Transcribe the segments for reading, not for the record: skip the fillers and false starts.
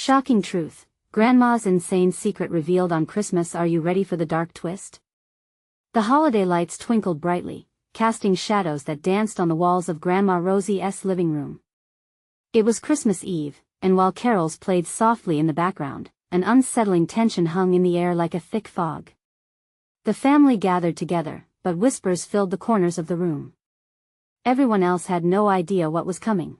Shocking truth. Grandma's insane secret revealed on Christmas. Are you ready for the dark twist? The holiday lights twinkled brightly, casting shadows that danced on the walls of Grandma Rosie's living room. It was Christmas Eve, and while carols played softly in the background, an unsettling tension hung in the air like a thick fog. The family gathered together, but whispers filled the corners of the room. Everyone else had no idea what was coming.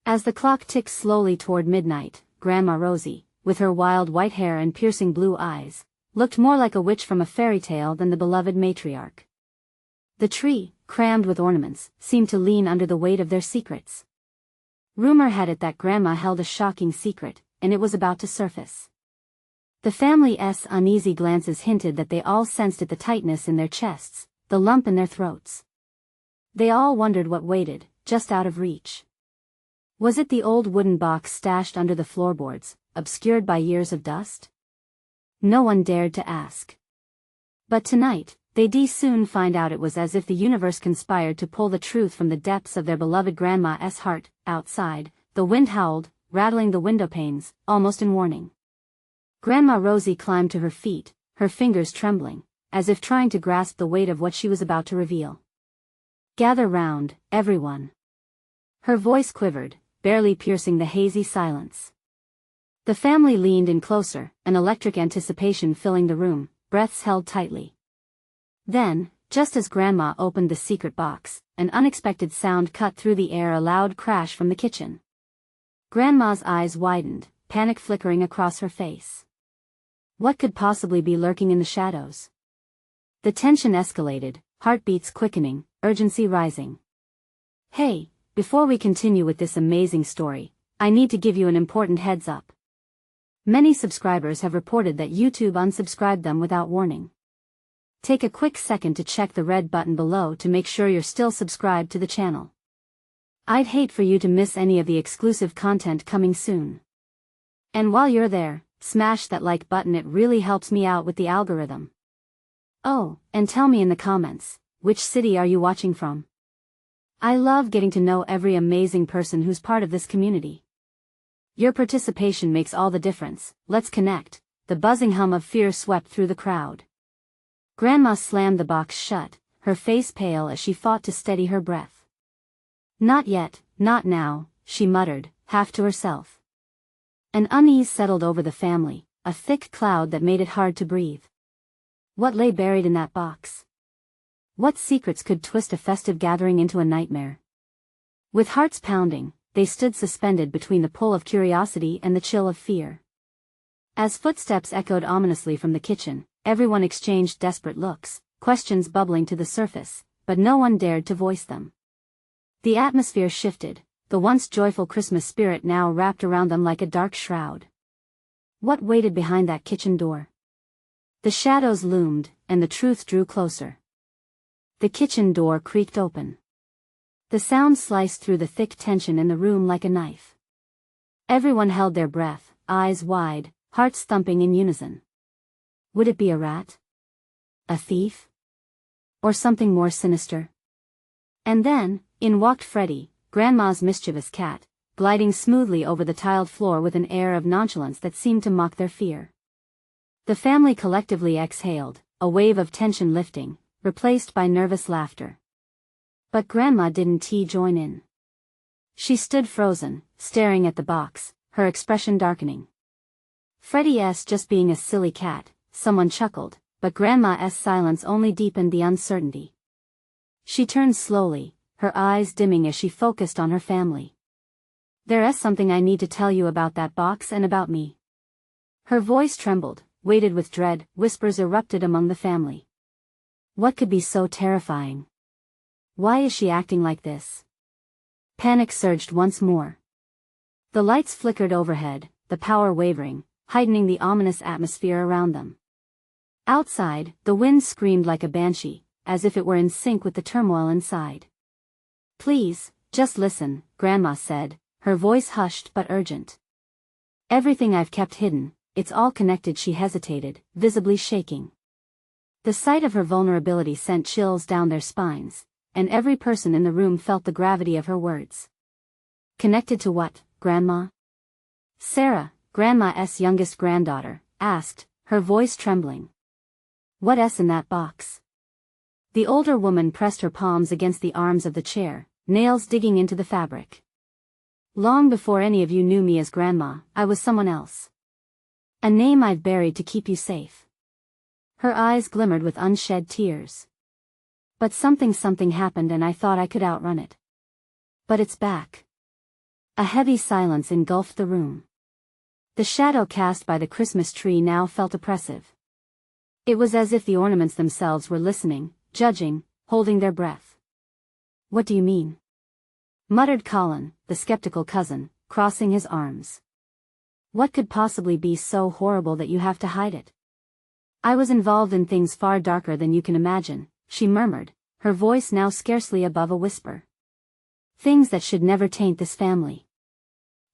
As the clock ticked slowly toward midnight, Grandma Rosie, with her wild white hair and piercing blue eyes, looked more like a witch from a fairy tale than the beloved matriarch. The tree, crammed with ornaments, seemed to lean under the weight of their secrets. Rumor had it that Grandma held a shocking secret, and it was about to surface. The family's uneasy glances hinted that they all sensed it, the tightness in their chests, the lump in their throats. They all wondered what waited, just out of reach. Was it the old wooden box stashed under the floorboards, obscured by years of dust? No one dared to ask. But tonight, they'd soon find out. It was as if the universe conspired to pull the truth from the depths of their beloved Grandma's heart. Outside, the wind howled, rattling the window panes, almost in warning. Grandma Rosie climbed to her feet, her fingers trembling, as if trying to grasp the weight of what she was about to reveal. "Gather round, everyone." Her voice quivered, barely piercing the hazy silence. The family leaned in closer, an electric anticipation filling the room, breaths held tightly. Then, just as Grandma opened the secret box, an unexpected sound cut through the air, a loud crash from the kitchen. Grandma's eyes widened, panic flickering across her face. What could possibly be lurking in the shadows? The tension escalated, heartbeats quickening, urgency rising. "Hey, before we continue with this amazing story, I need to give you an important heads up. Many subscribers have reported that YouTube unsubscribed them without warning. Take a quick second to check the red button below to make sure you're still subscribed to the channel. I'd hate for you to miss any of the exclusive content coming soon. And while you're there, smash that like button, it really helps me out with the algorithm. Oh, and tell me in the comments, which city are you watching from? I love getting to know every amazing person who's part of this community. Your participation makes all the difference. Let's connect." The buzzing hum of fear swept through the crowd. Grandma slammed the box shut, her face pale as she fought to steady her breath. "Not yet, not now," she muttered, half to herself. An unease settled over the family, a thick cloud that made it hard to breathe. What lay buried in that box? What secrets could twist a festive gathering into a nightmare? With hearts pounding, they stood suspended between the pull of curiosity and the chill of fear. As footsteps echoed ominously from the kitchen, everyone exchanged desperate looks, questions bubbling to the surface, but no one dared to voice them. The atmosphere shifted, the once joyful Christmas spirit now wrapped around them like a dark shroud. What waited behind that kitchen door? The shadows loomed, and the truth drew closer. The kitchen door creaked open. The sound sliced through the thick tension in the room like a knife. Everyone held their breath, eyes wide, hearts thumping in unison. Would it be a rat? A thief? Or something more sinister? And then, in walked Freddie, Grandma's mischievous cat, gliding smoothly over the tiled floor with an air of nonchalance that seemed to mock their fear. The family collectively exhaled, a wave of tension lifting, replaced by nervous laughter. But Grandma didn't join in. She stood frozen, staring at the box, her expression darkening. "Freddie's just being a silly cat," someone chuckled, but Grandma's silence only deepened the uncertainty. She turned slowly, her eyes dimming as she focused on her family. "There's something I need to tell you about that box and about me." Her voice trembled, weighted with dread, whispers erupted among the family. What could be so terrifying? Why is she acting like this? Panic surged once more. The lights flickered overhead, the power wavering, heightening the ominous atmosphere around them. Outside, the wind screamed like a banshee, as if it were in sync with the turmoil inside. "Please, just listen," Grandma said, her voice hushed but urgent. "Everything I've kept hidden, it's all connected." She hesitated, visibly shaking. The sight of her vulnerability sent chills down their spines, and every person in the room felt the gravity of her words. "Connected to what, Grandma?" Sarah, Grandma's youngest granddaughter, asked, her voice trembling. What's in that box? The older woman pressed her palms against the arms of the chair, nails digging into the fabric. Long before any of you knew me as Grandma, I was someone else. A name I've buried to keep you safe. Her eyes glimmered with unshed tears. But something happened and I thought I could outrun it. But it's back. A heavy silence engulfed the room. The shadow cast by the Christmas tree now felt oppressive. It was as if the ornaments themselves were listening, judging, holding their breath. What do you mean? Muttered Colin, the skeptical cousin, crossing his arms. What could possibly be so horrible that you have to hide it? I was involved in things far darker than you can imagine, she murmured, her voice now scarcely above a whisper. Things that should never taint this family.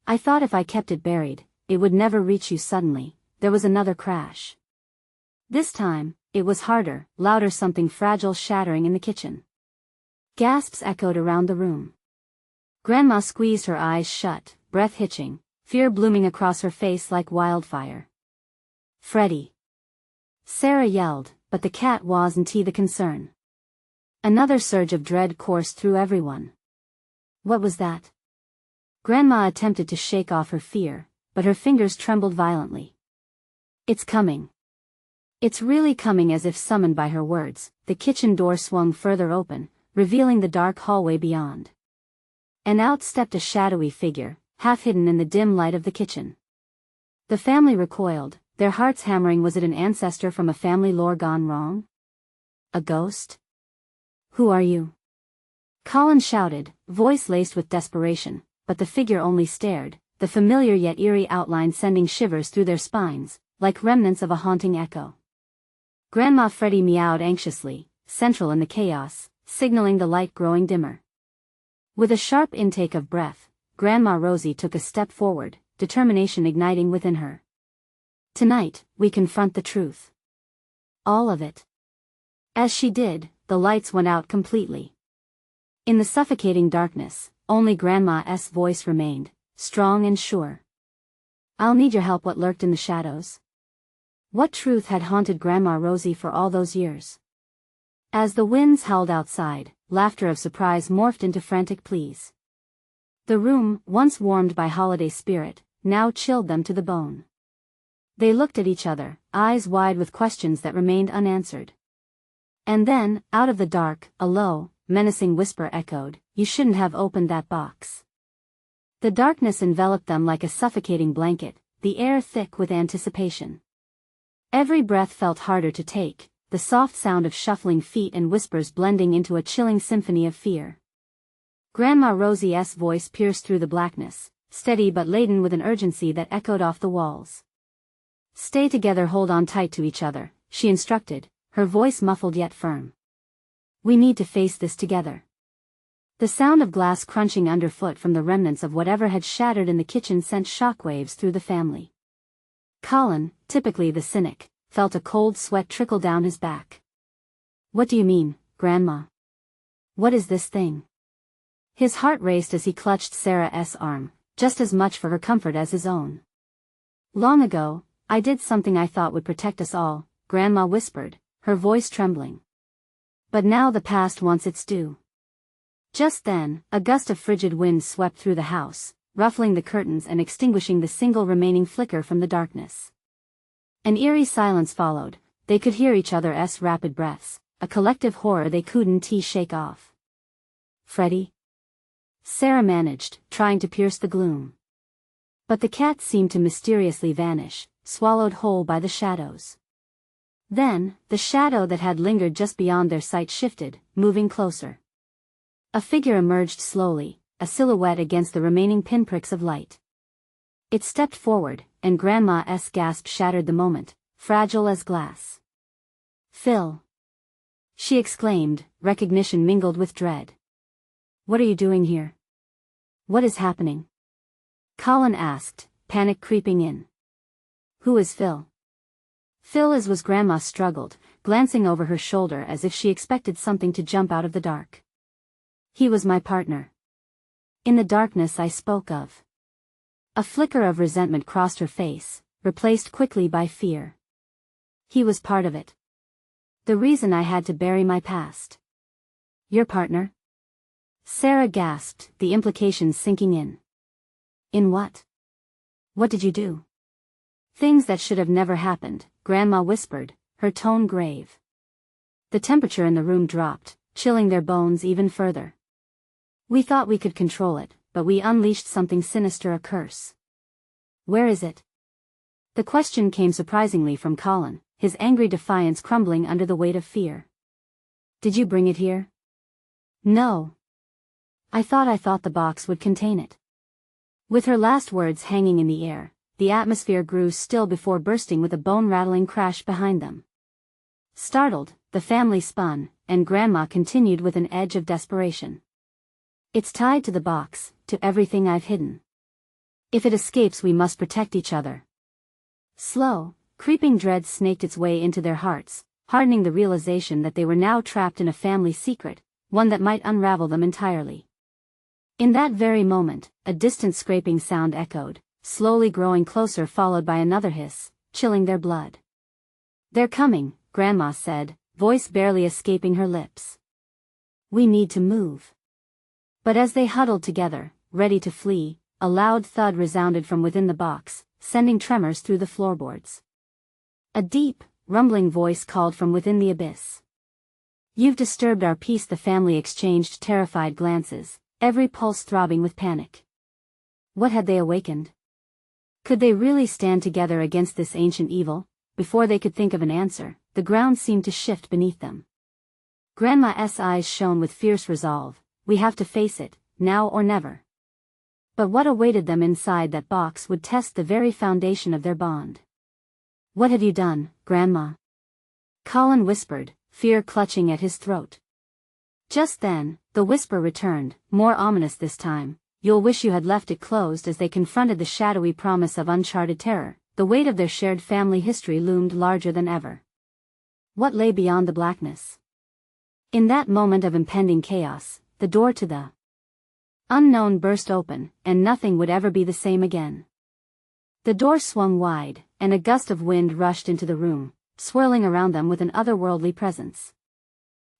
I thought if I kept it buried, it would never reach you suddenly. There was another crash. This time, it was harder, louder, something fragile shattering in the kitchen. Gasps echoed around the room. Grandma squeezed her eyes shut, breath hitching, fear blooming across her face like wildfire. Freddie! Sarah yelled, but the cat wasn't the concern. Another surge of dread coursed through everyone. What was that? Grandma attempted to shake off her fear, but her fingers trembled violently. It's coming. It's really coming. As if summoned by her words, the kitchen door swung further open, revealing the dark hallway beyond. And out stepped a shadowy figure, half hidden in the dim light of the kitchen. The family recoiled, their hearts hammering. Was it an ancestor from a family lore gone wrong? A ghost? Who are you? Colin shouted, voice laced with desperation, but the figure only stared, the familiar yet eerie outline sending shivers through their spines, like remnants of a haunting echo. Grandma Freddie meowed anxiously, central in the chaos, signaling the light growing dimmer. With a sharp intake of breath, Grandma Rosie took a step forward, determination igniting within her. Tonight, we confront the truth. All of it. As she did, the lights went out completely. In the suffocating darkness, only Grandma's voice remained, strong and sure. I'll need your help. What lurked in the shadows? What truth had haunted Grandma Rosie for all those years? As the winds howled outside, laughter of surprise morphed into frantic pleas. The room, once warmed by holiday spirit, now chilled them to the bone. They looked at each other, eyes wide with questions that remained unanswered. And then, out of the dark, a low, menacing whisper echoed, "You shouldn't have opened that box." The darkness enveloped them like a suffocating blanket, the air thick with anticipation. Every breath felt harder to take, the soft sound of shuffling feet and whispers blending into a chilling symphony of fear. Grandma Rosie's voice pierced through the blackness, steady but laden with an urgency that echoed off the walls. Stay together, hold on tight to each other, she instructed, her voice muffled yet firm. We need to face this together. The sound of glass crunching underfoot from the remnants of whatever had shattered in the kitchen sent shockwaves through the family. Colin, typically the cynic, felt a cold sweat trickle down his back. What do you mean, Grandma? What is this thing? His heart raced as he clutched Sarah's arm, just as much for her comfort as his own. Long ago, I did something I thought would protect us all, Grandma whispered, her voice trembling. But now the past wants its due. Just then, a gust of frigid wind swept through the house, ruffling the curtains and extinguishing the single remaining flicker from the darkness. An eerie silence followed. They could hear each other's rapid breaths, a collective horror they couldn't shake off. Freddie? Sarah managed, trying to pierce the gloom. But the cat seemed to mysteriously vanish, swallowed whole by the shadows. Then, the shadow that had lingered just beyond their sight shifted, moving closer. A figure emerged slowly, a silhouette against the remaining pinpricks of light. It stepped forward, and Grandma's gasp shattered the moment, fragile as glass. Phil! She exclaimed, recognition mingled with dread. What are you doing here? What is happening? Colin asked, panic creeping in. Who is Phil? Phil was Grandma struggled, glancing over her shoulder as if she expected something to jump out of the dark. He was my partner. In the darkness I spoke of. A flicker of resentment crossed her face, replaced quickly by fear. He was part of it. The reason I had to bury my past. Your partner? Sarah gasped, the implications sinking in. In what? What did you do? Things that should have never happened, Grandma whispered, her tone grave. The temperature in the room dropped, chilling their bones even further. We thought we could control it, but we unleashed something sinister, a curse. Where is it? The question came surprisingly from Colin, his angry defiance crumbling under the weight of fear. Did you bring it here? No. I thought the box would contain it. With her last words hanging in the air, the atmosphere grew still before bursting with a bone-rattling crash behind them. Startled, the family spun, and Grandma continued with an edge of desperation. It's tied to the box, to everything I've hidden. If it escapes, we must protect each other. Slow, creeping dread snaked its way into their hearts, hardening the realization that they were now trapped in a family secret, one that might unravel them entirely. In that very moment, a distant scraping sound echoed, slowly growing closer, followed by another hiss, chilling their blood. They're coming, Grandma said, voice barely escaping her lips. We need to move. But as they huddled together, ready to flee, a loud thud resounded from within the box, sending tremors through the floorboards. A deep, rumbling voice called from within the abyss. You've disturbed our peace. The family exchanged terrified glances, every pulse throbbing with panic. What had they awakened? Could they really stand together against this ancient evil? Before they could think of an answer, the ground seemed to shift beneath them. Grandma's eyes shone with fierce resolve. We have to face it, now or never. But what awaited them inside that box would test the very foundation of their bond. What have you done, Grandma? Colin whispered, fear clutching at his throat. Just then, the whisper returned, more ominous this time. You'll wish you had left it closed. As they confronted the shadowy promise of uncharted terror, the weight of their shared family history loomed larger than ever. What lay beyond the blackness? In that moment of impending chaos, the door to the unknown burst open, and nothing would ever be the same again. The door swung wide, and a gust of wind rushed into the room, swirling around them with an otherworldly presence.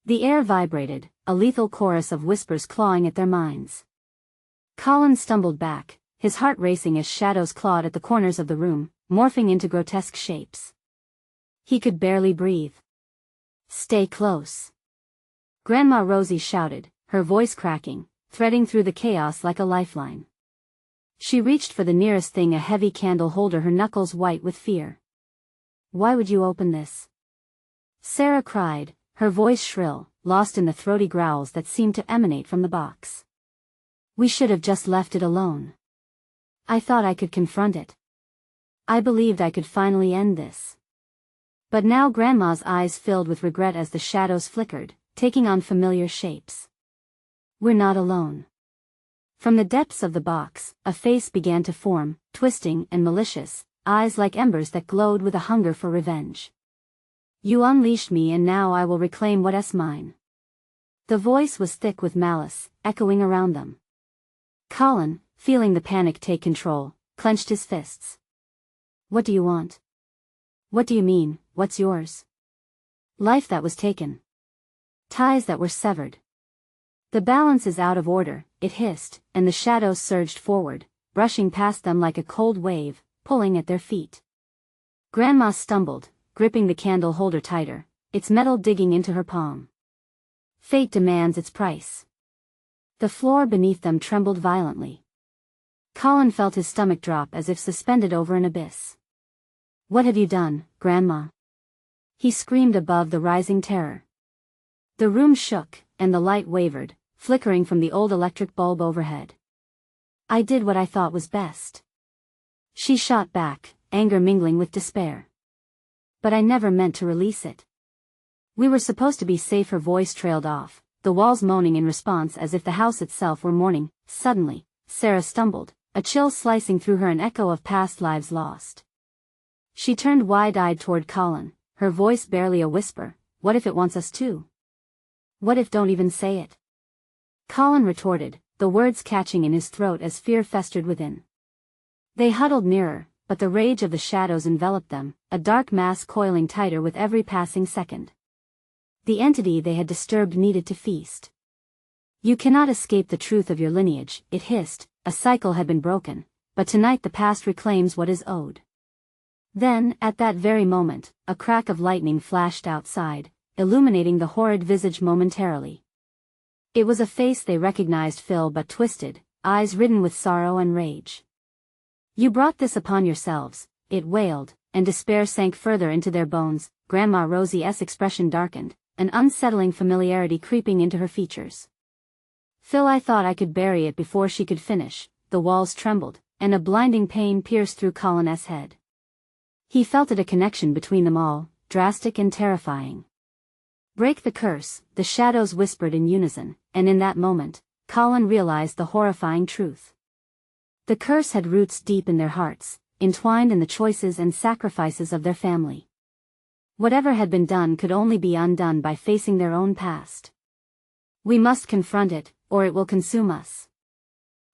The air vibrated, a lethal chorus of whispers clawing at their minds. Colin stumbled back, his heart racing as shadows clawed at the corners of the room, morphing into grotesque shapes. He could barely breathe. Stay close. Grandma Rosie shouted, her voice cracking, threading through the chaos like a lifeline. She reached for the nearest thing, a heavy candle holder, her knuckles white with fear. Why would you open this? Sarah cried, her voice shrill, lost in the throaty growls that seemed to emanate from the box. We should have just left it alone. I thought I could confront it. I believed I could finally end this. But now Grandma's eyes filled with regret as the shadows flickered, taking on familiar shapes. We're not alone. From the depths of the box, a face began to form, twisting and malicious, eyes like embers that glowed with a hunger for revenge. You unleashed me, and now I will reclaim what's mine. The voice was thick with malice, echoing around them. Colin, feeling the panic take control, clenched his fists. What do you want? What do you mean, what's yours? Life that was taken. Ties that were severed. The balance is out of order, it hissed, and the shadows surged forward, brushing past them like a cold wave, pulling at their feet. Grandma stumbled, gripping the candle holder tighter, its metal digging into her palm. Fate demands its price. The floor beneath them trembled violently. Colin felt his stomach drop as if suspended over an abyss. What have you done, Grandma? He screamed above the rising terror. The room shook, and the light wavered, flickering from the old electric bulb overhead. I did what I thought was best. She shot back, anger mingling with despair. But I never meant to release it. We were supposed to be safe. Her voice trailed off, the walls moaning in response as if the house itself were mourning. Suddenly, Sarah stumbled, a chill slicing through her, an echo of past lives lost. She turned wide-eyed toward Colin, her voice barely a whisper. What if it wants us too? What if don't even say it? Colin retorted, the words catching in his throat as fear festered within. They huddled nearer, but the rage of the shadows enveloped them, a dark mass coiling tighter with every passing second. The entity they had disturbed needed to feast. You cannot escape the truth of your lineage, it hissed. A cycle had been broken, but tonight the past reclaims what is owed. Then, at that very moment, a crack of lightning flashed outside, illuminating the horrid visage momentarily. It was a face they recognized, Phil, but twisted, eyes ridden with sorrow and rage. You brought this upon yourselves, it wailed, and despair sank further into their bones. Grandma Rosie's expression darkened, an unsettling familiarity creeping into her features. Phil, I thought I could bury it before she could finish. The walls trembled, and a blinding pain pierced through Colin's head. He felt it, a connection between them all, drastic and terrifying. Break the curse, the shadows whispered in unison, and in that moment, Colin realized the horrifying truth. The curse had roots deep in their hearts, entwined in the choices and sacrifices of their family. Whatever had been done could only be undone by facing their own past. We must confront it, or it will consume us.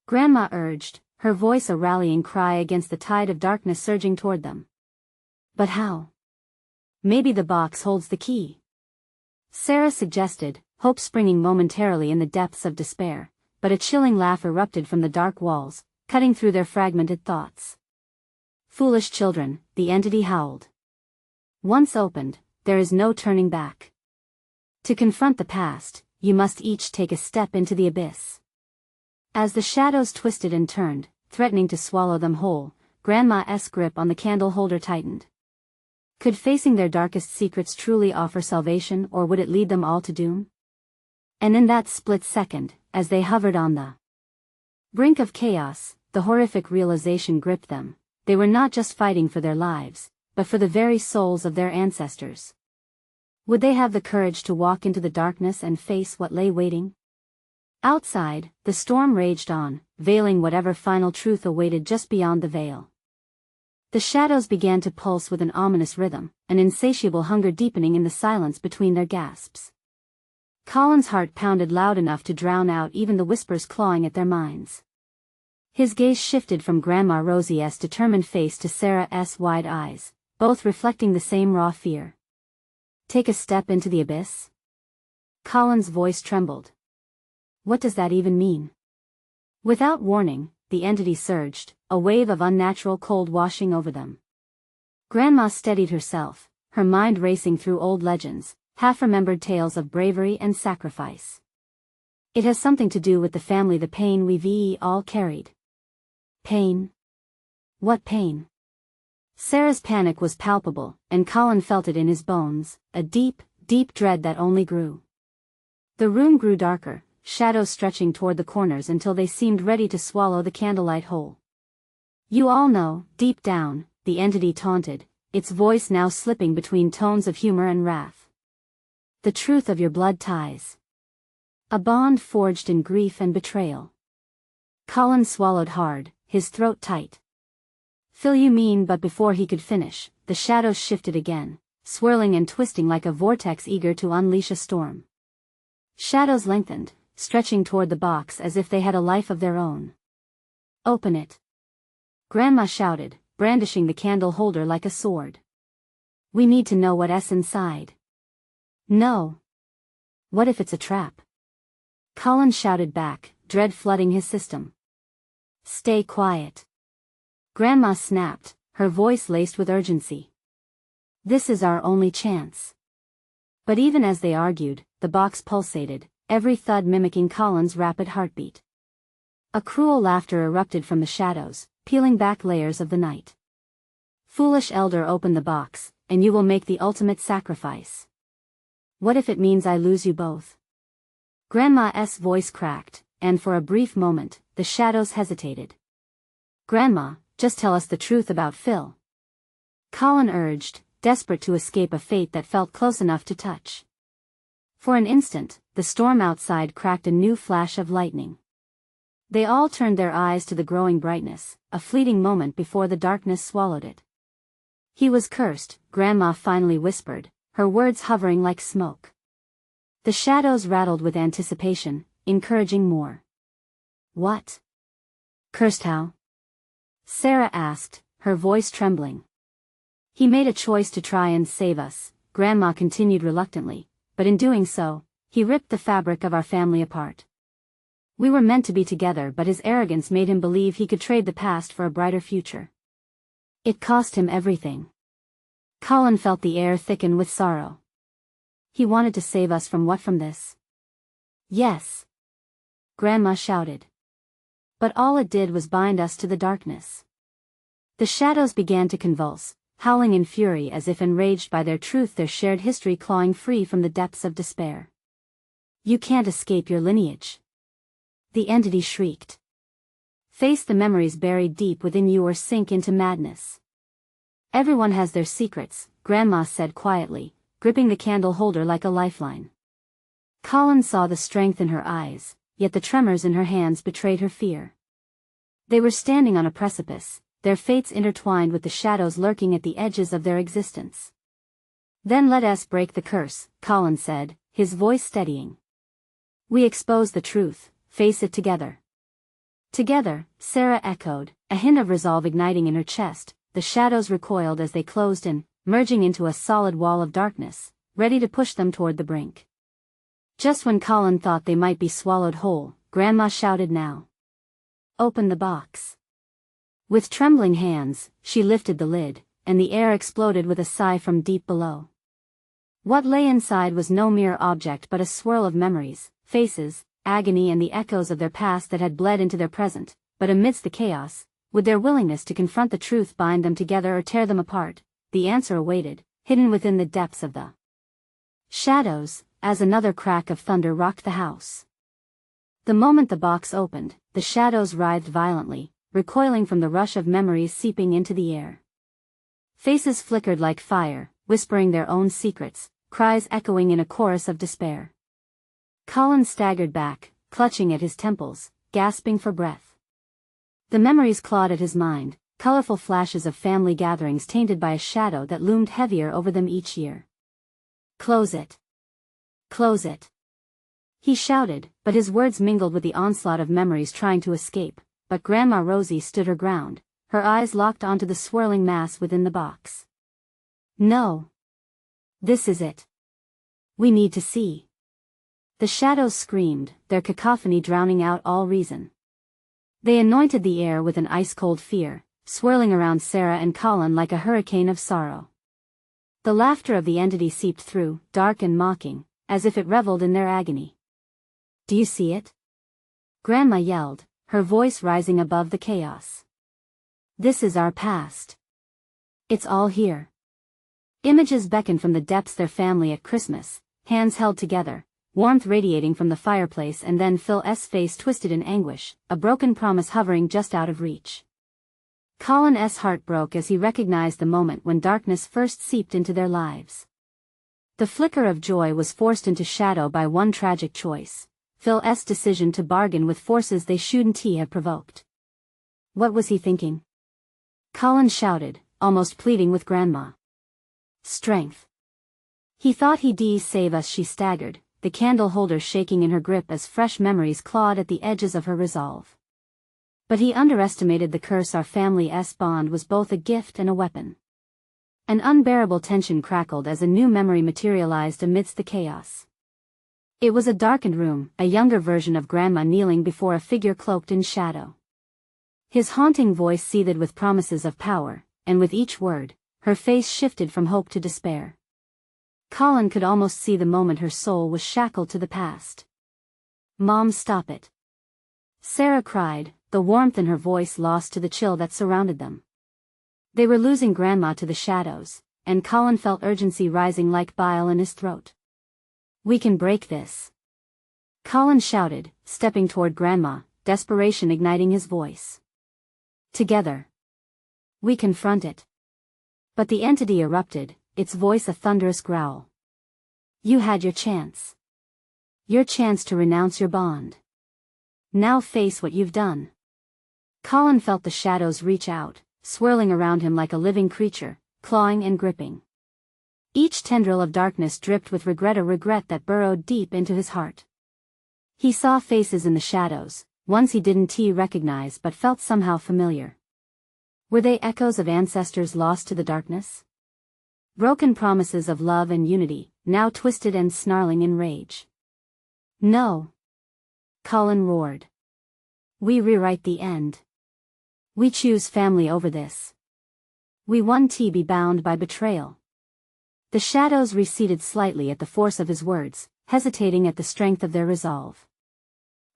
Grandma urged, her voice a rallying cry against the tide of darkness surging toward them. But how? Maybe the box holds the key. Sarah suggested, hope springing momentarily in the depths of despair, but a chilling laugh erupted from the dark walls, cutting through their fragmented thoughts. Foolish children, the entity howled. Once opened, there is no turning back. To confront the past, you must each take a step into the abyss. As the shadows twisted and turned, threatening to swallow them whole, Grandma's grip on the candle holder tightened. Could facing their darkest secrets truly offer salvation, or would it lead them all to doom? And in that split second, as they hovered on the brink of chaos, the horrific realization gripped them. They were not just fighting for their lives, but for the very souls of their ancestors. Would they have the courage to walk into the darkness and face what lay waiting? Outside, the storm raged on, veiling whatever final truth awaited just beyond the veil. The shadows began to pulse with an ominous rhythm, an insatiable hunger deepening in the silence between their gasps. Colin's heart pounded loud enough to drown out even the whispers clawing at their minds. His gaze shifted from Grandma Rosie's determined face to Sarah's wide eyes, both reflecting the same raw fear. Take a step into the abyss? Colin's voice trembled. What does that even mean? Without warning, the entity surged, a wave of unnatural cold washing over them. Grandma steadied herself, her mind racing through old legends, half-remembered tales of bravery and sacrifice. It has something to do with the family, the pain we've all carried. Pain? What pain? Sarah's panic was palpable, and Colin felt it in his bones, a deep, deep dread that only grew. The room grew darker, shadows stretching toward the corners until they seemed ready to swallow the candlelight whole. You all know, deep down, the entity taunted, its voice now slipping between tones of humor and wrath. The truth of your blood ties. A bond forged in grief and betrayal. Colin swallowed hard, his throat tight. Phil, you mean? But before he could finish, the shadows shifted again, swirling and twisting like a vortex eager to unleash a storm. Shadows lengthened, stretching toward the box as if they had a life of their own. Open it. Grandma shouted, brandishing the candle holder like a sword. We need to know what's inside. No. What if it's a trap? Colin shouted back, dread flooding his system. Stay quiet. Grandma snapped, her voice laced with urgency. This is our only chance. But even as they argued, the box pulsated, every thud mimicking Colin's rapid heartbeat. A cruel laughter erupted from the shadows, peeling back layers of the night. Foolish elder, open the box, and you will make the ultimate sacrifice. What if it means I lose you both? Grandma's voice cracked, and for a brief moment, the shadows hesitated. Grandma, just tell us the truth about Phil. Colin urged, desperate to escape a fate that felt close enough to touch. For an instant, the storm outside cracked a new flash of lightning. They all turned their eyes to the growing brightness, a fleeting moment before the darkness swallowed it. He was cursed, Grandma finally whispered, her words hovering like smoke. The shadows rattled with anticipation, encouraging more. What? Cursed how? Sarah asked, her voice trembling. He made a choice to try and save us, Grandma continued reluctantly, but in doing so, he ripped the fabric of our family apart. We were meant to be together, but his arrogance made him believe he could trade the past for a brighter future. It cost him everything. Colin felt the air thicken with sorrow. He wanted to save us from what? From this? Yes. Grandma shouted. But all it did was bind us to the darkness. The shadows began to convulse, howling in fury as if enraged by their truth, their shared history clawing free from the depths of despair. You can't escape your lineage. The entity shrieked. Face the memories buried deep within you or sink into madness. Everyone has their secrets, Grandma said quietly, gripping the candle holder like a lifeline. Colin saw the strength in her eyes, yet the tremors in her hands betrayed her fear. They were standing on a precipice, their fates intertwined with the shadows lurking at the edges of their existence. Then let us break the curse, Colin said, his voice steadying. We expose the truth, face it together. Together, Sarah echoed, a hint of resolve igniting in her chest. The shadows recoiled as they closed in, merging into a solid wall of darkness, ready to push them toward the brink. Just when Colin thought they might be swallowed whole, Grandma shouted now. Open the box. With trembling hands, she lifted the lid, and the air exploded with a sigh from deep below. What lay inside was no mere object but a swirl of memories, faces, agony and the echoes of their past that had bled into their present, but amidst the chaos, would their willingness to confront the truth bind them together or tear them apart? The answer awaited, hidden within the depths of the shadows, as another crack of thunder rocked the house. The moment the box opened, the shadows writhed violently, recoiling from the rush of memories seeping into the air. Faces flickered like fire, whispering their own secrets, cries echoing in a chorus of despair. Colin staggered back, clutching at his temples, gasping for breath. The memories clawed at his mind, colorful flashes of family gatherings tainted by a shadow that loomed heavier over them each year. Close it. Close it. He shouted, but his words mingled with the onslaught of memories trying to escape. But Grandma Rosie stood her ground, her eyes locked onto the swirling mass within the box. No. This is it. We need to see. The shadows screamed, their cacophony drowning out all reason. They anointed the air with an ice-cold fear, swirling around Sarah and Colin like a hurricane of sorrow. The laughter of the entity seeped through, dark and mocking, as if it reveled in their agony. Do you see it? Grandma yelled, her voice rising above the chaos. This is our past. It's all here. Images beckoned from the depths, their family at Christmas, hands held together, warmth radiating from the fireplace, and then Phil's face twisted in anguish, a broken promise hovering just out of reach. Colin's heart broke as he recognized the moment when darkness first seeped into their lives. The flicker of joy was forced into shadow by one tragic choice, Phil's decision to bargain with forces they shouldn't have provoked. What was he thinking? Colin shouted, almost pleading with Grandma. Strength. He thought he'd save us, she staggered, the candle holder shaking in her grip as fresh memories clawed at the edges of her resolve. But he underestimated the curse. Our family's bond was both a gift and a weapon. An unbearable tension crackled as a new memory materialized amidst the chaos. It was a darkened room, a younger version of Grandma kneeling before a figure cloaked in shadow. His haunting voice seethed with promises of power, and with each word, her face shifted from hope to despair. Colin could almost see the moment her soul was shackled to the past. Mom, stop it. Sarah cried, the warmth in her voice lost to the chill that surrounded them. They were losing Grandma to the shadows, and Colin felt urgency rising like bile in his throat. We can break this. Colin shouted, stepping toward Grandma, desperation igniting his voice. Together. We confront it. But the entity erupted, its voice a thunderous growl. You had your chance. Your chance to renounce your bond. Now face what you've done. Colin felt the shadows reach out, swirling around him like a living creature, clawing and gripping. Each tendril of darkness dripped with regret, a regret that burrowed deep into his heart. He saw faces in the shadows, ones he didn't recognize but felt somehow familiar. Were they echoes of ancestors lost to the darkness? Broken promises of love and unity, now twisted and snarling in rage. No. Colin roared. We rewrite the end. We choose family over this. We won't be bound by betrayal. The shadows receded slightly at the force of his words, hesitating at the strength of their resolve.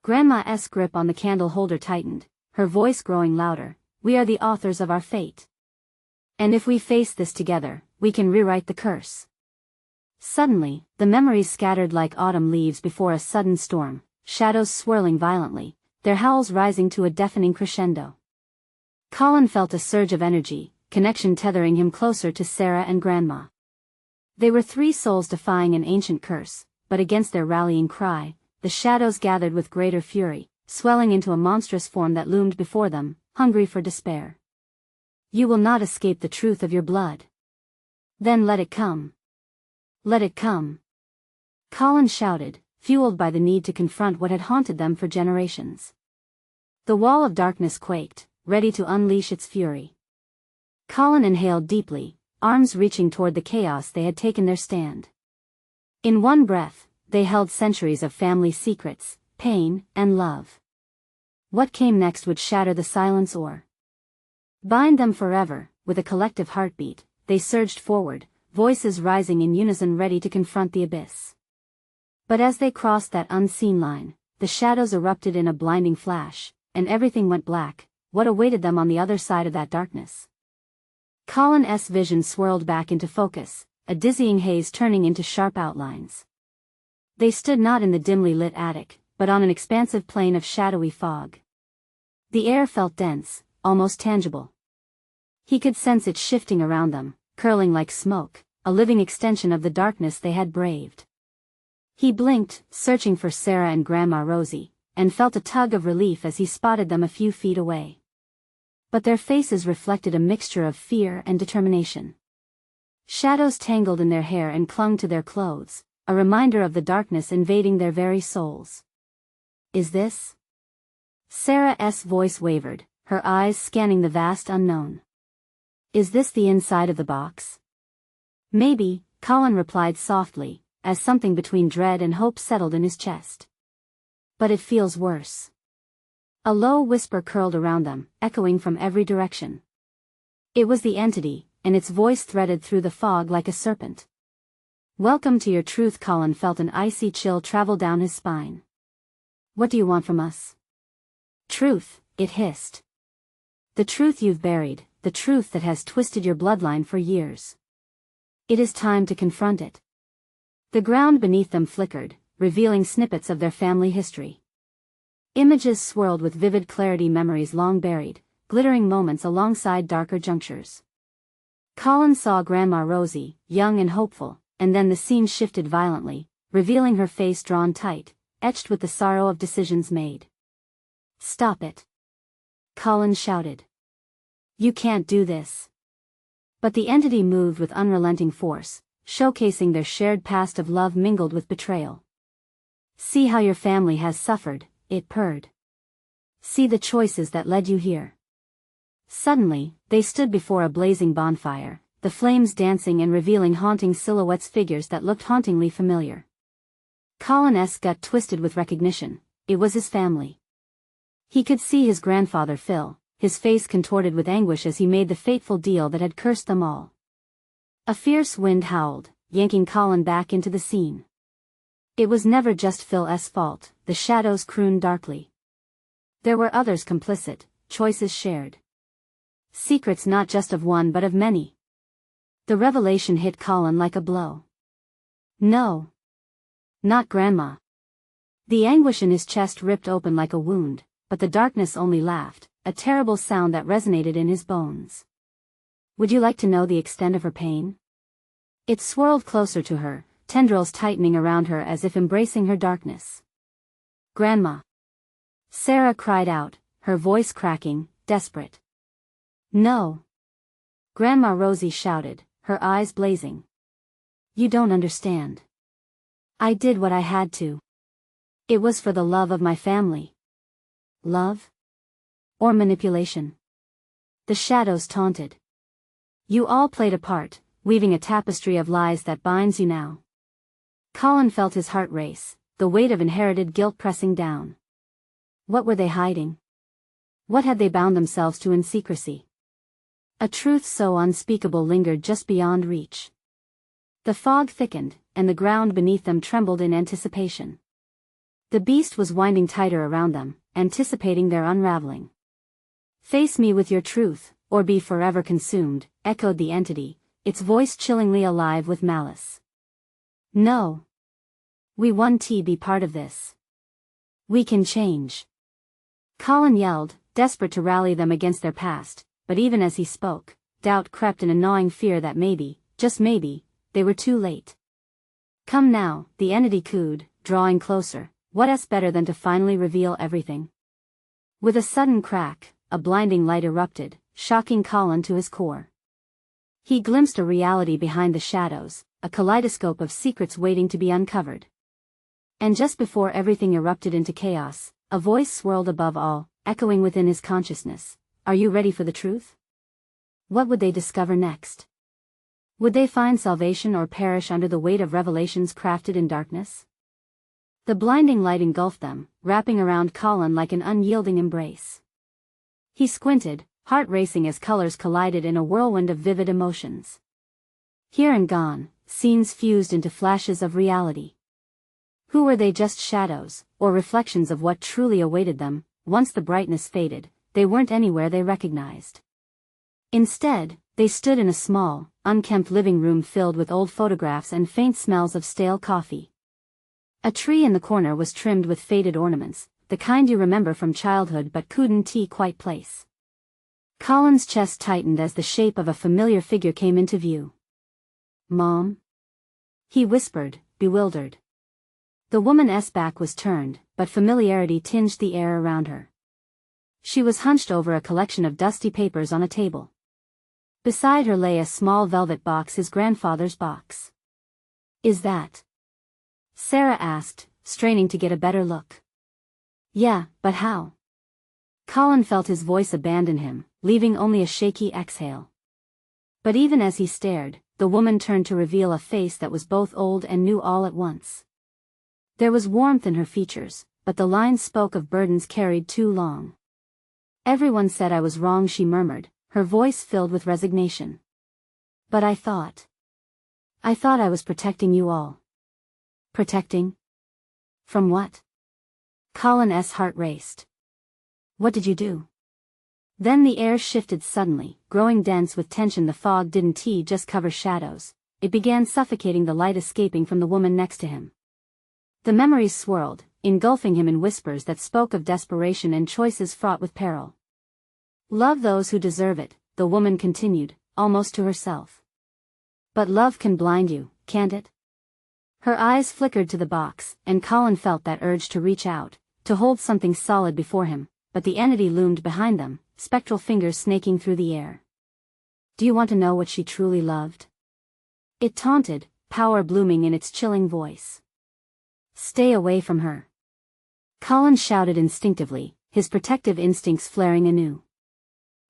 Grandma's grip on the candle holder tightened, her voice growing louder. We are the authors of our fate. And if we face this together, we can rewrite the curse. Suddenly, the memories scattered like autumn leaves before a sudden storm, shadows swirling violently, their howls rising to a deafening crescendo. Colin felt a surge of energy, connection tethering him closer to Sarah and Grandma. They were three souls defying an ancient curse, but against their rallying cry, the shadows gathered with greater fury, swelling into a monstrous form that loomed before them, hungry for despair. You will not escape the truth of your blood. Then let it come. Let it come. Colin shouted, fueled by the need to confront what had haunted them for generations. The wall of darkness quaked, ready to unleash its fury. Colin inhaled deeply, arms reaching toward the chaos they had taken their stand. In one breath, they held centuries of family secrets, pain, and love. What came next would shatter the silence or bind them forever. With a collective heartbeat, they surged forward, voices rising in unison ready to confront the abyss. But as they crossed that unseen line, the shadows erupted in a blinding flash, and everything went black. What awaited them on the other side of that darkness? Colin's vision swirled back into focus, a dizzying haze turning into sharp outlines. They stood not in the dimly lit attic, but on an expansive plain of shadowy fog. The air felt dense, almost tangible. He could sense it shifting around them, curling like smoke, a living extension of the darkness they had braved. He blinked, searching for Sarah and Grandma Rosie, and felt a tug of relief as he spotted them a few feet away. But their faces reflected a mixture of fear and determination. Shadows tangled in their hair and clung to their clothes, a reminder of the darkness invading their very souls. Is this? Sarah's voice wavered, her eyes scanning the vast unknown. Is this the inside of the box? Maybe, Colin replied softly, as something between dread and hope settled in his chest. But it feels worse. A low whisper curled around them, echoing from every direction. It was the entity, and its voice threaded through the fog like a serpent. Welcome to your truth. Colin felt an icy chill travel down his spine. What do you want from us? Truth, it hissed. The truth you've buried, the truth that has twisted your bloodline for years. It is time to confront it. The ground beneath them flickered, revealing snippets of their family history. Images swirled with vivid clarity, memories long buried, glittering moments alongside darker junctures. Colin saw Grandma Rosie, young and hopeful, and then the scene shifted violently, revealing her face drawn tight, etched with the sorrow of decisions made. Stop it! Colin shouted. You can't do this. But the entity moved with unrelenting force, showcasing their shared past of love mingled with betrayal. See how your family has suffered, it purred. See the choices that led you here. Suddenly, they stood before a blazing bonfire, the flames dancing and revealing haunting silhouettes, figures that looked hauntingly familiar. Colin's gut twisted with recognition. It was his family. He could see his grandfather Phil, his face contorted with anguish as he made the fateful deal that had cursed them all. A fierce wind howled, yanking Colin back into the scene. It was never just Phil's fault, the shadows crooned darkly. There were others complicit, choices shared. Secrets not just of one but of many. The revelation hit Colin like a blow. No. Not Grandma. The anguish in his chest ripped open like a wound, but the darkness only laughed, a terrible sound that resonated in his bones. Would you like to know the extent of her pain? It swirled closer to her, tendrils tightening around her as if embracing her darkness. Grandma! Sarah cried out, her voice cracking, desperate. No! Grandma Rosie shouted, her eyes blazing. You don't understand. I did what I had to. It was for the love of my family. Love? Or manipulation? The shadows taunted. You all played a part, weaving a tapestry of lies that binds you now. Colin felt his heart race, the weight of inherited guilt pressing down. What were they hiding? What had they bound themselves to in secrecy? A truth so unspeakable lingered just beyond reach. The fog thickened, and the ground beneath them trembled in anticipation. The beast was winding tighter around them, anticipating their unraveling. Face me with your truth, or be forever consumed, echoed the entity, its voice chillingly alive with malice. No. We want to be part of this. We can change. Colin yelled, desperate to rally them against their past, but even as he spoke, doubt crept in a gnawing fear that maybe, just maybe, they were too late. Come now, the entity cooed, drawing closer, what's better than to finally reveal everything? With a sudden crack, a blinding light erupted, shocking Colin to his core. He glimpsed a reality behind the shadows, a kaleidoscope of secrets waiting to be uncovered. And just before everything erupted into chaos, a voice swirled above all, echoing within his consciousness. Are you ready for the truth? What would they discover next? Would they find salvation or perish under the weight of revelations crafted in darkness? The blinding light engulfed them, wrapping around Colin like an unyielding embrace. He squinted, heart racing as colors collided in a whirlwind of vivid emotions. Here and gone, scenes fused into flashes of reality. Who were they, just shadows, or reflections of what truly awaited them? Once the brightness faded, they weren't anywhere they recognized. Instead, they stood in a small, unkempt living room filled with old photographs and faint smells of stale coffee. A tree in the corner was trimmed with faded ornaments, the kind you remember from childhood but couldn't quite place. Colin's chest tightened as the shape of a familiar figure came into view. Mom? He whispered, bewildered. The woman's back was turned, but familiarity tinged the air around her. She was hunched over a collection of dusty papers on a table. Beside her lay a small velvet box, his grandfather's box. Is that? Sarah asked, straining to get a better look. Yeah, but how? Colin felt his voice abandon him, leaving only a shaky exhale. But even as he stared, the woman turned to reveal a face that was both old and new all at once. There was warmth in her features, but the lines spoke of burdens carried too long. Everyone said I was wrong, she murmured, her voice filled with resignation. But I thought I was protecting you all. Protecting? From what? Colin's heart raced. What did you do? Then the air shifted suddenly, growing dense with tension. The fog didn't just cover shadows, it began suffocating the light escaping from the woman next to him. The memories swirled, engulfing him in whispers that spoke of desperation and choices fraught with peril. Love those who deserve it, the woman continued, almost to herself. But love can blind you, can't it? Her eyes flickered to the box, and Colin felt that urge to reach out, to hold something solid before him, but the entity loomed behind them, spectral fingers snaking through the air. Do you want to know what she truly loved? It taunted, power blooming in its chilling voice. Stay away from her. Colin shouted instinctively, his protective instincts flaring anew.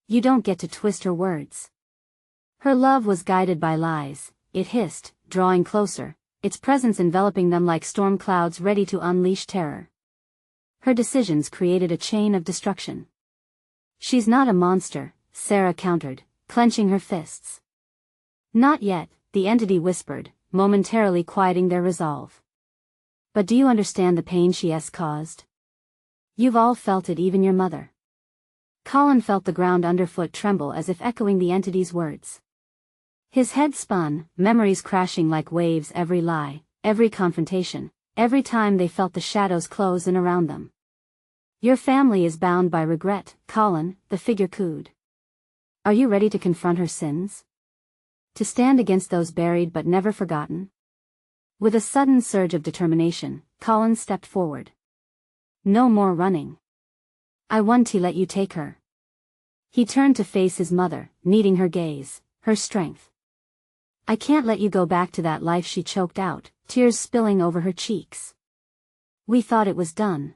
You don't get to twist her words. Her love was guided by lies, it hissed, drawing closer, its presence enveloping them like storm clouds ready to unleash terror. Her decisions created a chain of destruction. She's not a monster, Sarah countered, clenching her fists. Not yet, the entity whispered, momentarily quieting their resolve. But do you understand the pain she has caused? You've all felt it, even your mother. Colin felt the ground underfoot tremble as if echoing the entity's words. His head spun, memories crashing like waves, every lie, every confrontation, every time they felt the shadows close in around them. Your family is bound by regret, Colin, the figure cooed. Are you ready to confront her sins? To stand against those buried but never forgotten? With a sudden surge of determination, Colin stepped forward. No more running. I want to let you take her. He turned to face his mother, needing her gaze, her strength. I can't let you go back to that life, she choked out, tears spilling over her cheeks. We thought it was done.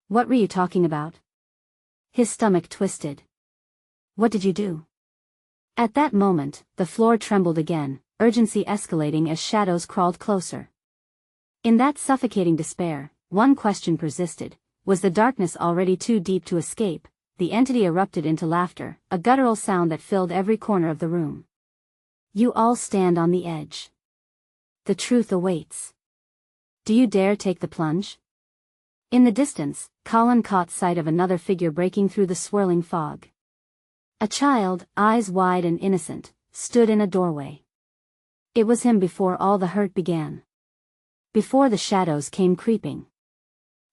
What were you talking about? His stomach twisted. What did you do? At that moment, the floor trembled again, urgency escalating as shadows crawled closer. In that suffocating despair, one question persisted: was the darkness already too deep to escape? The entity erupted into laughter, a guttural sound that filled every corner of the room. You all stand on the edge. The truth awaits. Do you dare take the plunge? In the distance, Colin caught sight of another figure breaking through the swirling fog. A child, eyes wide and innocent, stood in a doorway. It was him before all the hurt began. Before the shadows came creeping.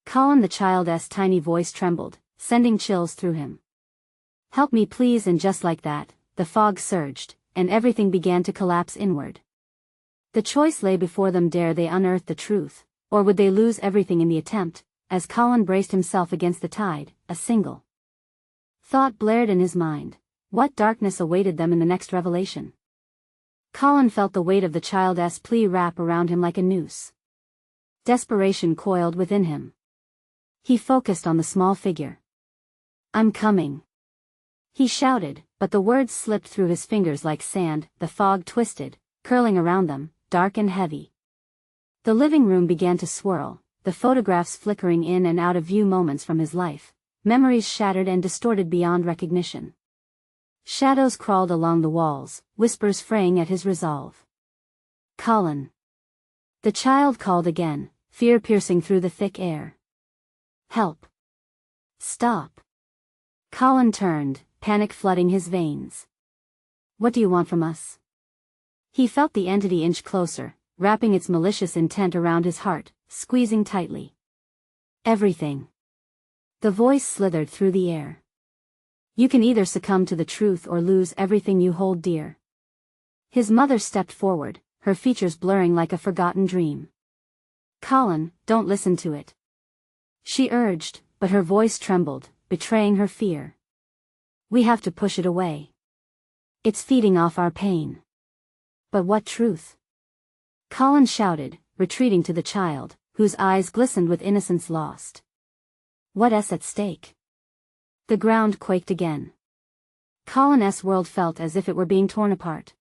Colin, the child's tiny voice trembled, sending chills through him. Help me please, and just like that, the fog surged, and everything began to collapse inward. The choice lay before them: dare they unearth the truth, or would they lose everything in the attempt? As Colin braced himself against the tide, a single thought blared in his mind: what darkness awaited them in the next revelation? Colin felt the weight of the child's plea wrap around him like a noose. Desperation coiled within him. He focused on the small figure. I'm coming, he shouted, but the words slipped through his fingers like sand. The fog twisted, curling around them, dark and heavy. The living room began to swirl, the photographs flickering in and out of view, moments from his life, memories shattered and distorted beyond recognition. Shadows crawled along the walls, whispers fraying at his resolve. Colin. The child called again, fear piercing through the thick air. Help. Stop. Colin turned, panic flooding his veins. What do you want from us? He felt the entity inch closer, wrapping its malicious intent around his heart, squeezing tightly. Everything. The voice slithered through the air. You can either succumb to the truth or lose everything you hold dear. His mother stepped forward, her features blurring like a forgotten dream. Colin, don't listen to it, she urged, but her voice trembled, betraying her fear. We have to push it away. It's feeding off our pain. But what truth? Colin shouted, retreating to the child, whose eyes glistened with innocence lost. What's at stake? The ground quaked again. Colin's world felt as if it were being torn apart.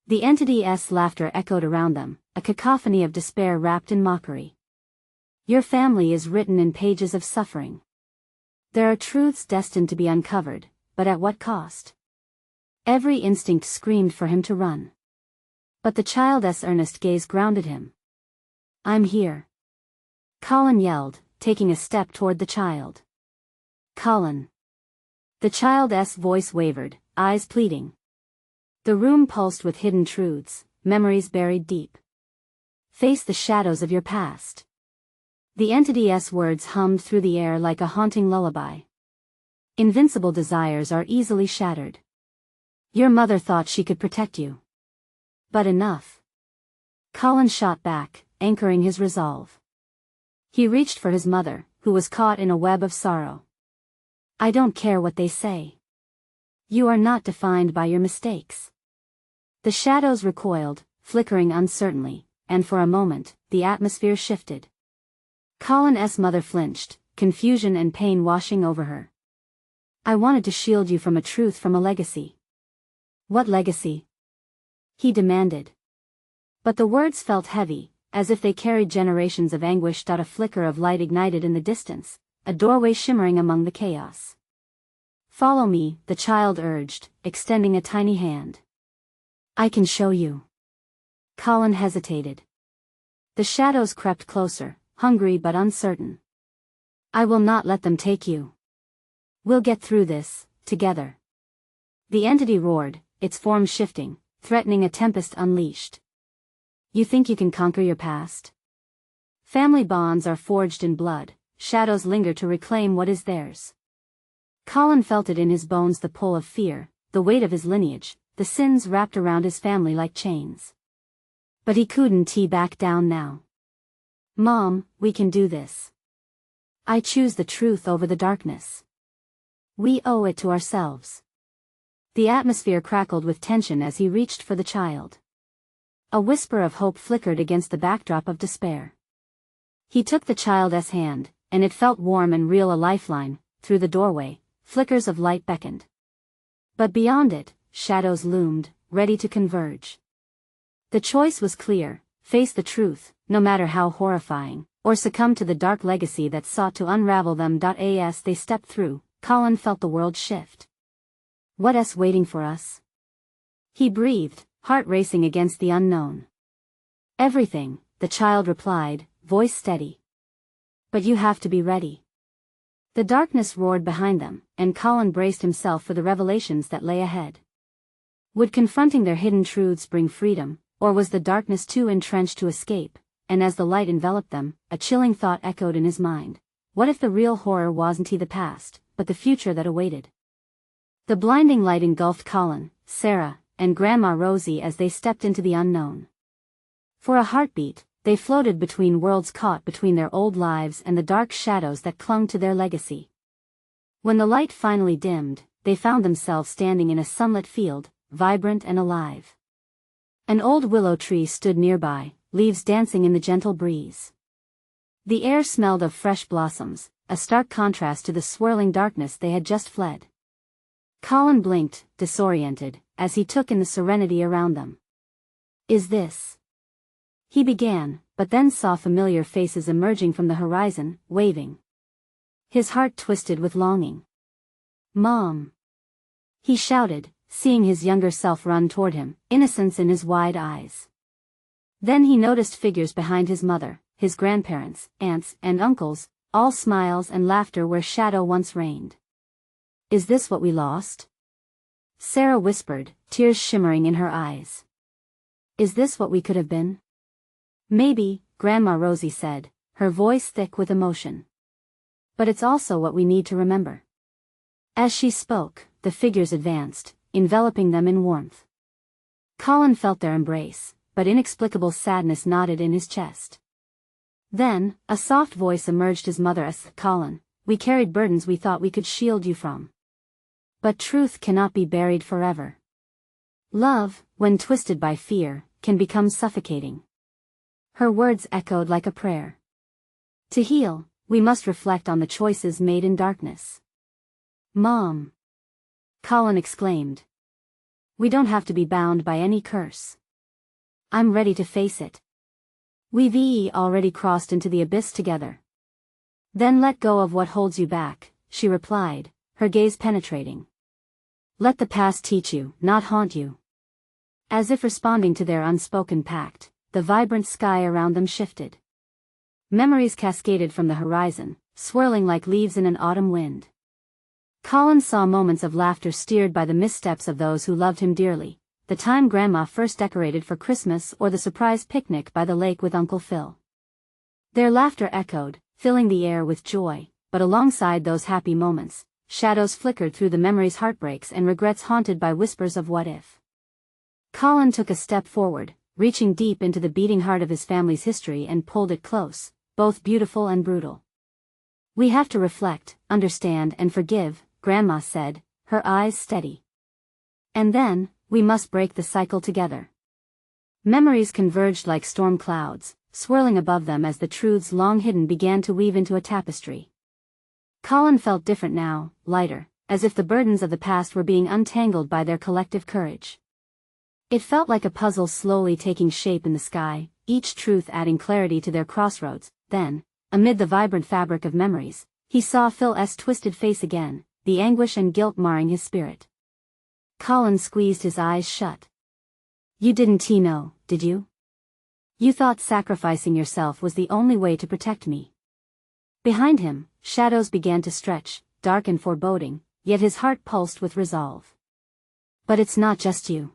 The entity's laughter echoed around them, a cacophony of despair wrapped in mockery. Your family is written in pages of suffering. There are truths destined to be uncovered, but at what cost? Every instinct screamed for him to run. But the child's earnest gaze grounded him. I'm here, Colin yelled, taking a step toward the child. Colin. The child's voice wavered, eyes pleading. The room pulsed with hidden truths, memories buried deep. Face the shadows of your past. The entity's words hummed through the air like a haunting lullaby. Invincible desires are easily shattered. Your mother thought she could protect you. But enough. Colin shot back, anchoring his resolve. He reached for his mother, who was caught in a web of sorrow. I don't care what they say. You are not defined by your mistakes. The shadows recoiled, flickering uncertainly, and for a moment, the atmosphere shifted. Colin's mother flinched, confusion and pain washing over her. I wanted to shield you from a truth, from a legacy. What legacy? He demanded. But the words felt heavy, as if they carried generations of anguish. A flicker of light ignited in the distance, a doorway shimmering among the chaos. Follow me, the child urged, extending a tiny hand. I can show you. Colin hesitated. The shadows crept closer, hungry but uncertain. I will not let them take you. We'll get through this, together. The entity roared, its form shifting, threatening a tempest unleashed. You think you can conquer your past? Family bonds are forged in blood, shadows linger to reclaim what is theirs. Colin felt it in his bones, the pull of fear, the weight of his lineage, the sins wrapped around his family like chains. But he couldn't back down now. Mom, we can do this. I choose the truth over the darkness. We owe it to ourselves. The atmosphere crackled with tension as he reached for the child. A whisper of hope flickered against the backdrop of despair. He took the child's hand, and it felt warm and real, a lifeline. Through the doorway, flickers of light beckoned. But beyond it, shadows loomed, ready to converge. The choice was clear: face the truth, no matter how horrifying, or succumb to the dark legacy that sought to unravel them. As they stepped through, Colin felt the world shift. What's waiting for us? He breathed, heart racing against the unknown. Everything, the child replied, voice steady. But you have to be ready. The darkness roared behind them, and Colin braced himself for the revelations that lay ahead. Would confronting their hidden truths bring freedom, or was the darkness too entrenched to escape? And as the light enveloped them, a chilling thought echoed in his mind. What if the real horror wasn't the past, but the future that awaited? The blinding light engulfed Colin, Sarah, and Grandma Rosie as they stepped into the unknown. For a heartbeat, they floated between worlds, caught between their old lives and the dark shadows that clung to their legacy. When the light finally dimmed, they found themselves standing in a sunlit field, vibrant and alive. An old willow tree stood nearby, leaves dancing in the gentle breeze. The air smelled of fresh blossoms, a stark contrast to the swirling darkness they had just fled. Colin blinked, disoriented, as he took in the serenity around them. Is this? He began, but then saw familiar faces emerging from the horizon, waving. His heart twisted with longing. Mom! He shouted, seeing his younger self run toward him, innocence in his wide eyes. Then he noticed figures behind his mother, his grandparents, aunts, and uncles, all smiles and laughter where shadow once reigned. Is this what we lost? Sarah whispered, tears shimmering in her eyes. Is this what we could have been? Maybe, Grandma Rosie said, her voice thick with emotion. But it's also what we need to remember. As she spoke, the figures advanced, enveloping them in warmth. Colin felt their embrace, but inexplicable sadness knotted in his chest. Then, a soft voice emerged. His mother asked, Colin, we carried burdens we thought we could shield you from. But truth cannot be buried forever. Love, when twisted by fear, can become suffocating. Her words echoed like a prayer. To heal, we must reflect on the choices made in darkness. Mom! Colin exclaimed. We don't have to be bound by any curse. I'm ready to face it. We've already crossed into the abyss together. Then let go of what holds you back, she replied, her gaze penetrating. Let the past teach you, not haunt you. As if responding to their unspoken pact, the vibrant sky around them shifted. Memories cascaded from the horizon, swirling like leaves in an autumn wind. Colin saw moments of laughter steered by the missteps of those who loved him dearly, the time Grandma first decorated for Christmas or the surprise picnic by the lake with Uncle Phil. Their laughter echoed, filling the air with joy, but alongside those happy moments, shadows flickered through the memories, heartbreaks and regrets haunted by whispers of what if. Colin took a step forward, reaching deep into the beating heart of his family's history and pulled it close, both beautiful and brutal. We have to reflect, understand and forgive, Grandma said, her eyes steady. And then, we must break the cycle together. Memories converged like storm clouds, swirling above them as the truths long hidden began to weave into a tapestry. Colin felt different now, lighter, as if the burdens of the past were being untangled by their collective courage. It felt like a puzzle slowly taking shape in the sky, each truth adding clarity to their crossroads. Then, amid the vibrant fabric of memories, he saw Phil's twisted face again, the anguish and guilt marring his spirit. Colin squeezed his eyes shut. You didn't know, did you? You thought sacrificing yourself was the only way to protect me. Behind him, shadows began to stretch, dark and foreboding, yet his heart pulsed with resolve. But it's not just you.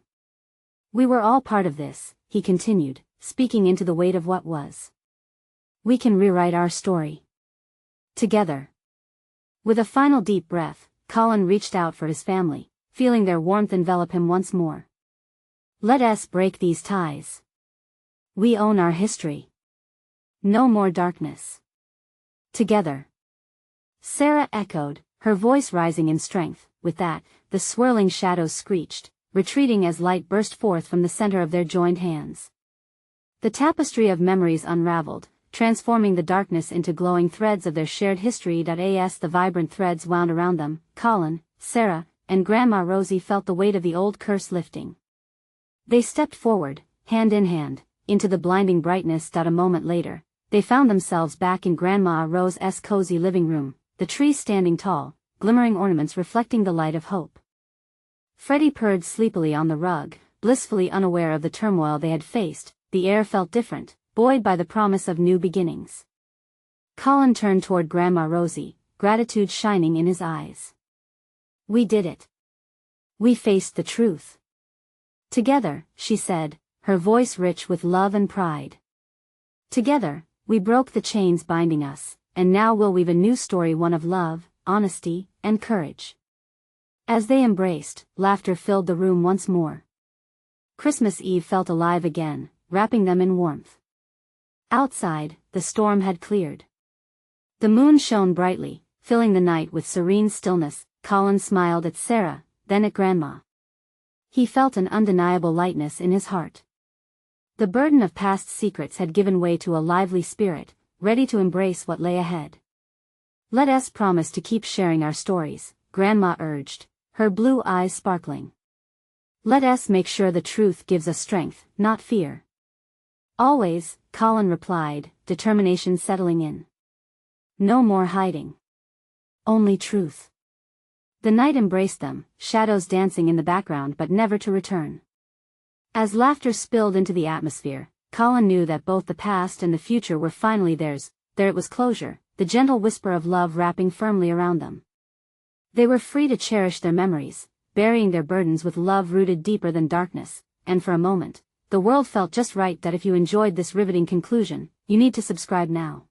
We were all part of this, he continued, speaking into the weight of what was. We can rewrite our story. Together. With a final deep breath, Colin reached out for his family, feeling their warmth envelop him once more. Let us break these ties. We own our history. No more darkness. Together. Sarah echoed, her voice rising in strength. With that, the swirling shadows screeched, retreating as light burst forth from the center of their joined hands. The tapestry of memories unraveled, transforming the darkness into glowing threads of their shared history. As the vibrant threads wound around them, Colin, Sarah, and Grandma Rosie felt the weight of the old curse lifting. They stepped forward, hand in hand, into the blinding brightness. A moment later, they found themselves back in Grandma Rose's cozy living room, the trees standing tall, glimmering ornaments reflecting the light of hope. Freddie purred sleepily on the rug, blissfully unaware of the turmoil they had faced. The air felt different, buoyed by the promise of new beginnings. Colin turned toward Grandma Rosie, gratitude shining in his eyes. "We did it. We faced the truth. Together," she said, her voice rich with love and pride. "Together, we broke the chains binding us, and now we'll weave a new story, one of love, honesty, and courage." As they embraced, laughter filled the room once more. Christmas Eve felt alive again, wrapping them in warmth. Outside, the storm had cleared. The moon shone brightly, filling the night with serene stillness. Colin smiled at Sarah, then at Grandma. He felt an undeniable lightness in his heart. The burden of past secrets had given way to a lively spirit, ready to embrace what lay ahead. "Let us promise to keep sharing our stories," Grandma urged, her blue eyes sparkling. "Let us make sure the truth gives us strength, not fear." "Always," Colin replied, determination settling in. "No more hiding. Only truth." The night embraced them, shadows dancing in the background but never to return. As laughter spilled into the atmosphere, Colin knew that both the past and the future were finally theirs. There it was, closure, the gentle whisper of love wrapping firmly around them. They were free to cherish their memories, burying their burdens with love rooted deeper than darkness, and for a moment, the world felt just right. If you enjoyed this riveting conclusion, you need to subscribe now.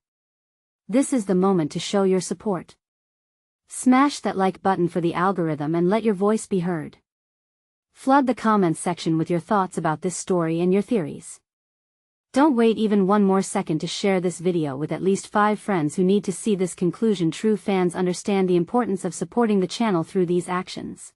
This is the moment to show your support. Smash that like button for the algorithm and let your voice be heard. Flood the comments section with your thoughts about this story and your theories. Don't wait even one more second to share this video with at least 5 friends who need to see this conclusion. True fans understand the importance of supporting the channel through these actions.